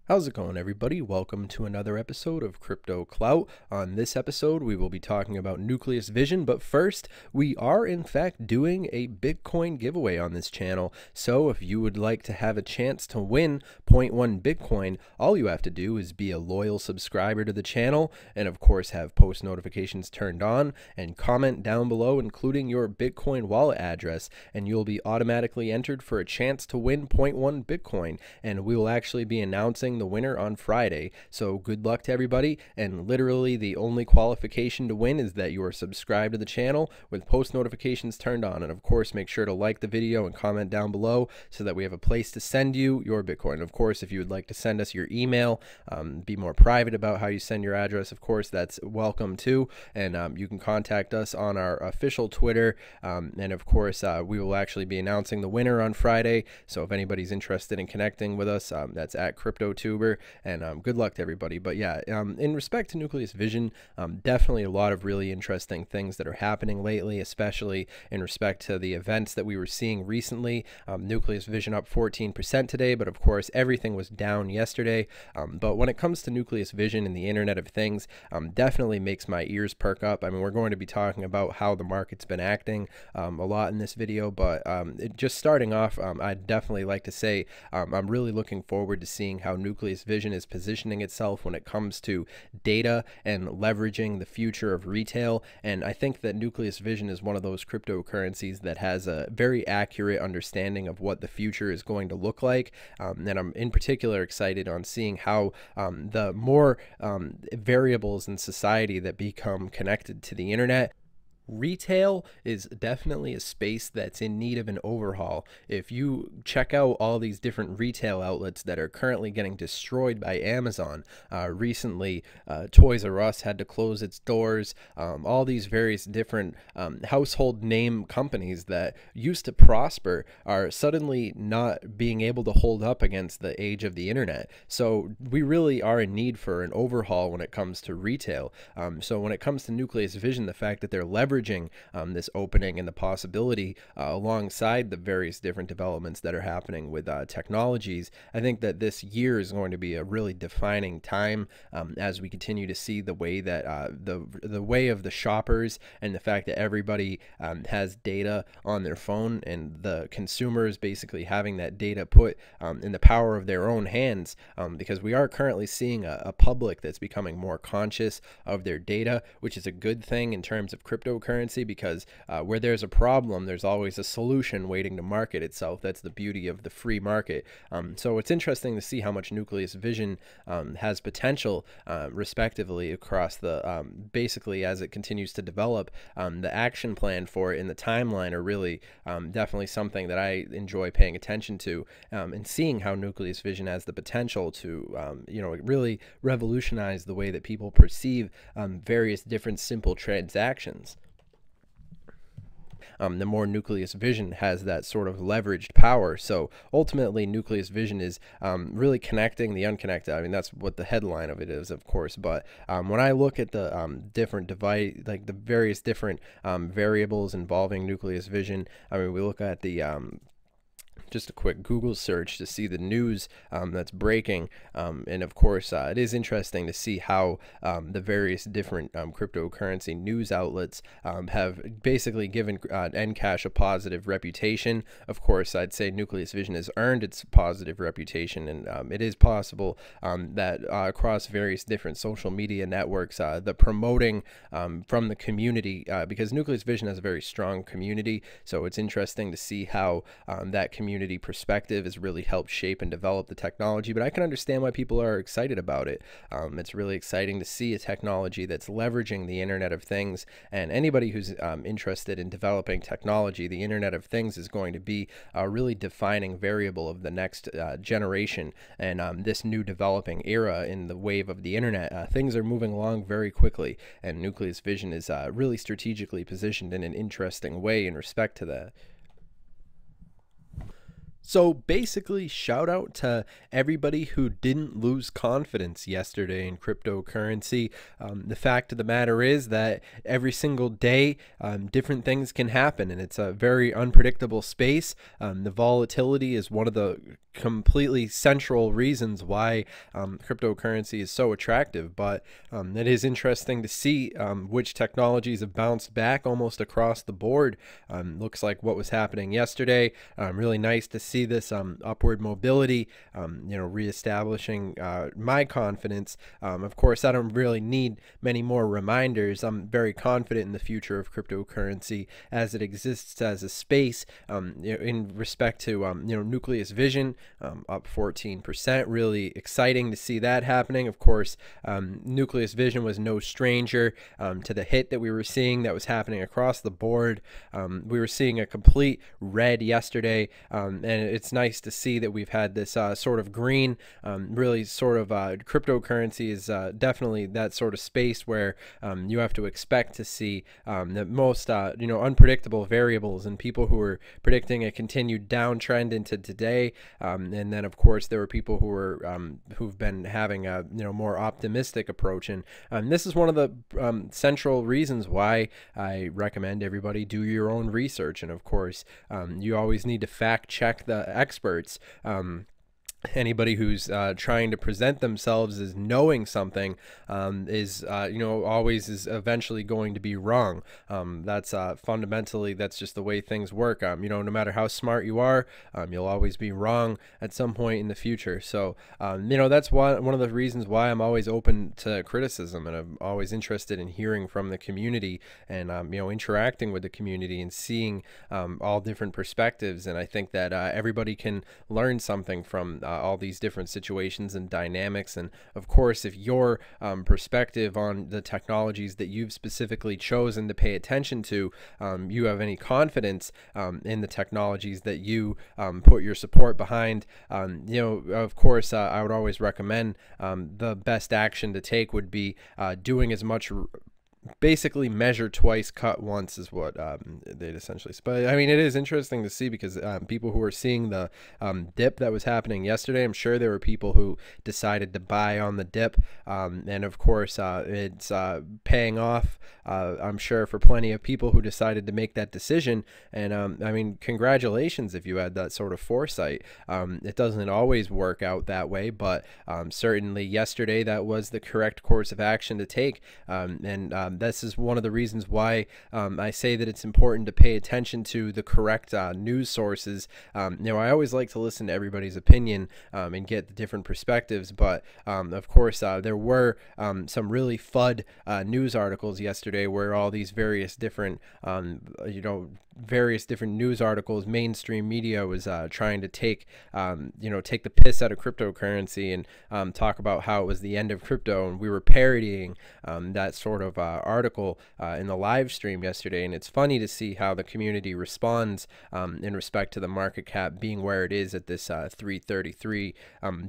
How's it going, everybody? Welcome to another episode of Crypto Clout. On this episode, we will be talking about Nucleus Vision, but first, we are in fact doing a Bitcoin giveaway on this channel. So if you would like to have a chance to win zero point 0.1 Bitcoin, all you have to do is be a loyal subscriber to the channel, and of course have post notifications turned on, and comment down below including your Bitcoin wallet address, and you'll be automatically entered for a chance to win 0.1 Bitcoin, and we will actually be announcing the winner on Friday. So good luck to everybody, and literally the only qualification to win is that you are subscribed to the channel with post notifications turned on. And of course, make sure to like the video and comment down below so that we have a place to send you your Bitcoin. Of course, if you would like to send us your email, be more private about how you send your address, of course, that's welcome too. And you can contact us on our official Twitter. And of course, we will actually be announcing the winner on Friday. So if anybody's interested in connecting with us, that's at CryptoTuber, and good luck to everybody. But yeah, in respect to Nucleus Vision, definitely a lot of really interesting things that are happening lately, especially in respect to the events that we were seeing recently. Nucleus Vision up 14% today, but of course everything was down yesterday. But when it comes to Nucleus Vision and the Internet of Things, definitely makes my ears perk up. I mean, we're going to be talking about how the market's been acting a lot in this video, but just starting off, I'd definitely like to say I'm really looking forward to seeing how Nucleus Vision is positioning itself when it comes to data and leveraging the future of retail. And I think that Nucleus Vision is one of those cryptocurrencies that has a very accurate understanding of what the future is going to look like. And I'm in particular excited on seeing how the more variables in society that become connected to the internet. Retail is definitely a space that's in need of an overhaul. If you check out all these different retail outlets that are currently getting destroyed by Amazon, recently Toys R Us had to close its doors. All these various different household name companies that used to prosper are suddenly not being able to hold up against the age of the internet. So we really are in need for an overhaul when it comes to retail. So when it comes to Nucleus Vision, the fact that they're leveraging this opening and the possibility alongside the various different developments that are happening with technologies, I think that this year is going to be a really defining time as we continue to see the way that the way of the shoppers, and the fact that everybody has data on their phone, and the consumers basically having that data put in the power of their own hands, because we are currently seeing a public that's becoming more conscious of their data, which is a good thing in terms of cryptocurrency, because where there's a problem, there's always a solution waiting to market itself. That's the beauty of the free market. So it's interesting to see how much Nucleus Vision has potential, respectively, across the basically as it continues to develop. The action plan for it and the timeline are really definitely something that I enjoy paying attention to, and seeing how Nucleus Vision has the potential to really revolutionize the way that people perceive various different simple transactions. The more Nucleus Vision has that sort of leveraged power. So ultimately, Nucleus Vision is really connecting the unconnected. I mean, that's what the headline of it is, of course. But when I look at the different device, like the various different variables involving Nucleus Vision, I mean, we look at the just a quick Google search to see the news that's breaking, and of course it is interesting to see how the various different cryptocurrency news outlets have basically given NCASH a positive reputation. Of course, I'd say Nucleus Vision has earned its positive reputation, and it is possible that across various different social media networks, the promoting from the community, because Nucleus Vision has a very strong community, so it's interesting to see how that community perspective has really helped shape and develop the technology. But I can understand why people are excited about it. It's really exciting to see a technology that's leveraging the Internet of Things, and anybody who's interested in developing technology, the Internet of Things is going to be a really defining variable of the next generation, and this new developing era in the wave of the Internet. Things are moving along very quickly, and Nucleus Vision is really strategically positioned in an interesting way in respect to that. So basically, shout out to everybody who didn't lose confidence yesterday in cryptocurrency. The fact of the matter is that every single day, different things can happen, and it's a very unpredictable space. The volatility is one of the completely central reasons why cryptocurrency is so attractive. But it is interesting to see which technologies have bounced back almost across the board. Looks like what was happening yesterday. Really nice to see this upward mobility, reestablishing my confidence. Of course, I don't really need many more reminders. I'm very confident in the future of cryptocurrency as it exists as a space. In respect to Nucleus Vision, up 14%. Really exciting to see that happening. Of course, Nucleus Vision was no stranger to the hit that we were seeing that was happening across the board. We were seeing a complete red yesterday, and it's nice to see that we've had this sort of green. Really sort of cryptocurrency is definitely that sort of space where you have to expect to see the most unpredictable variables, and people who are predicting a continued downtrend into today. And then of course there were people who were who've been having a more optimistic approach, and this is one of the central reasons why I recommend everybody do your own research. And of course you always need to fact check the experts. Anybody who's trying to present themselves as knowing something is always is eventually going to be wrong. That's fundamentally, that's just the way things work. No matter how smart you are, you'll always be wrong at some point in the future. So that's one of the reasons why I'm always open to criticism, and I'm always interested in hearing from the community, and interacting with the community and seeing all different perspectives. And I think that everybody can learn something from all these different situations and dynamics. And of course, if your perspective on the technologies that you've specifically chosen to pay attention to, you have any confidence in the technologies that you put your support behind, of course, I would always recommend the best action to take would be doing as much basically measure twice, cut once is what they'd essentially say. But I mean, it is interesting to see because people who are seeing the dip that was happening yesterday, I'm sure there were people who decided to buy on the dip, and of course it's paying off, I'm sure, for plenty of people who decided to make that decision. And I mean, congratulations if you had that sort of foresight. It doesn't always work out that way, but certainly yesterday that was the correct course of action to take. This is one of the reasons why I say that it's important to pay attention to the correct news sources. I always like to listen to everybody's opinion and get the different perspectives, but of course there were some really FUD news articles yesterday where all these various different news articles, mainstream media was trying to take the piss out of cryptocurrency and talk about how it was the end of crypto, and we were parodying that sort of article in the live stream yesterday. And it's funny to see how the community responds in respect to the market cap being where it is at this 333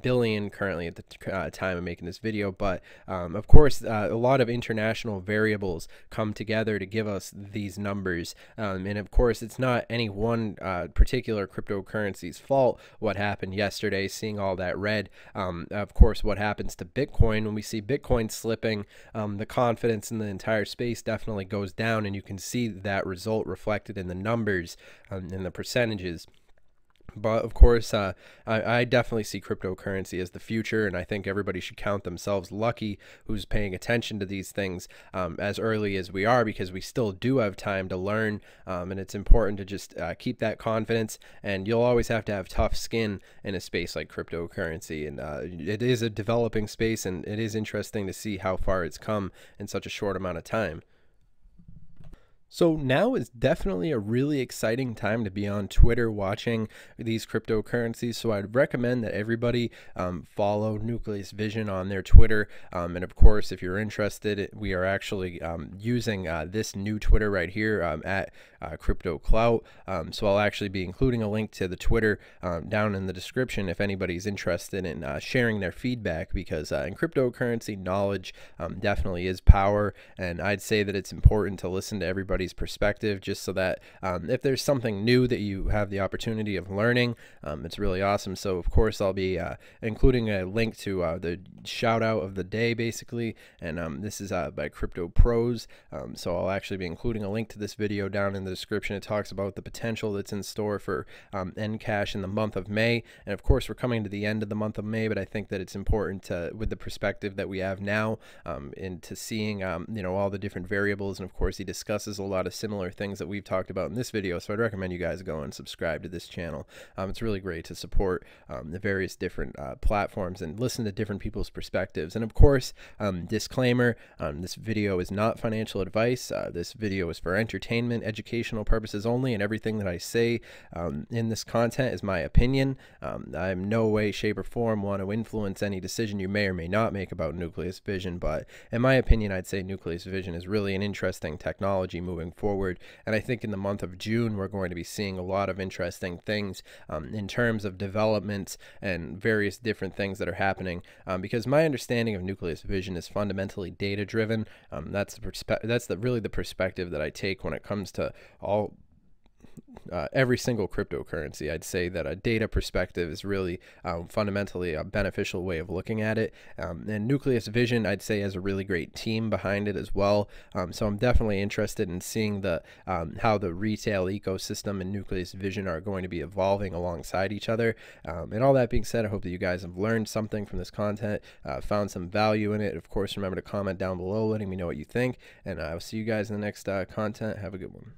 billion currently at the time of making this video. But of course a lot of international variables come together to give us these numbers, and of course it's not any one particular cryptocurrency's fault what happened yesterday, seeing all that red. Of course, what happens to Bitcoin when we see Bitcoin slipping, the confidence in the entire space definitely goes down, and you can see that result reflected in the numbers and the percentages. But of course, I definitely see cryptocurrency as the future, and I think everybody should count themselves lucky who's paying attention to these things as early as we are, because we still do have time to learn, and it's important to just keep that confidence. And you'll always have to have tough skin in a space like cryptocurrency, and it is a developing space, and it is interesting to see how far it's come in such a short amount of time. So now is definitely a really exciting time to be on Twitter watching these cryptocurrencies. So I'd recommend that everybody follow Nucleus Vision on their Twitter. And of course, if you're interested, we are actually using this new Twitter right here at CryptoClout. So I'll actually be including a link to the Twitter down in the description if anybody's interested in sharing their feedback, because in cryptocurrency, knowledge definitely is power. And I'd say that it's important to listen to everybody's everybody's perspective, just so that if there's something new that you have the opportunity of learning, it's really awesome. So of course I'll be including a link to the shout out of the day, basically, and this is by CryptoPros. So I'll actually be including a link to this video down in the description. It talks about the potential that's in store for NCASH in the month of May, and of course we're coming to the end of the month of May, but I think that it's important to, with the perspective that we have now, into seeing you know, all the different variables, and of course he discusses a lot of similar things that we've talked about in this video. So I'd recommend you guys go and subscribe to this channel. It's really great to support the various different platforms and listen to different people's perspectives. And of course, disclaimer, this video is not financial advice. This video is for entertainment, educational purposes only, and everything that I say in this content is my opinion. I in no way, shape, or form want to influence any decision you may or may not make about Nucleus Vision, but in my opinion, I'd say Nucleus Vision is really an interesting technology moving forward, and I think in the month of June we're going to be seeing a lot of interesting things in terms of development and various different things that are happening, because my understanding of Nucleus Vision is fundamentally data driven. That's really the perspective that I take when it comes to every single cryptocurrency. I'd say that a data perspective is really fundamentally a beneficial way of looking at it, and Nucleus Vision, I'd say, has a really great team behind it as well. So I'm definitely interested in seeing the how the retail ecosystem and Nucleus Vision are going to be evolving alongside each other. And all that being said, I hope that you guys have learned something from this content, found some value in it. Of course, remember to comment down below letting me know what you think, and I'll see you guys in the next content. Have a good one.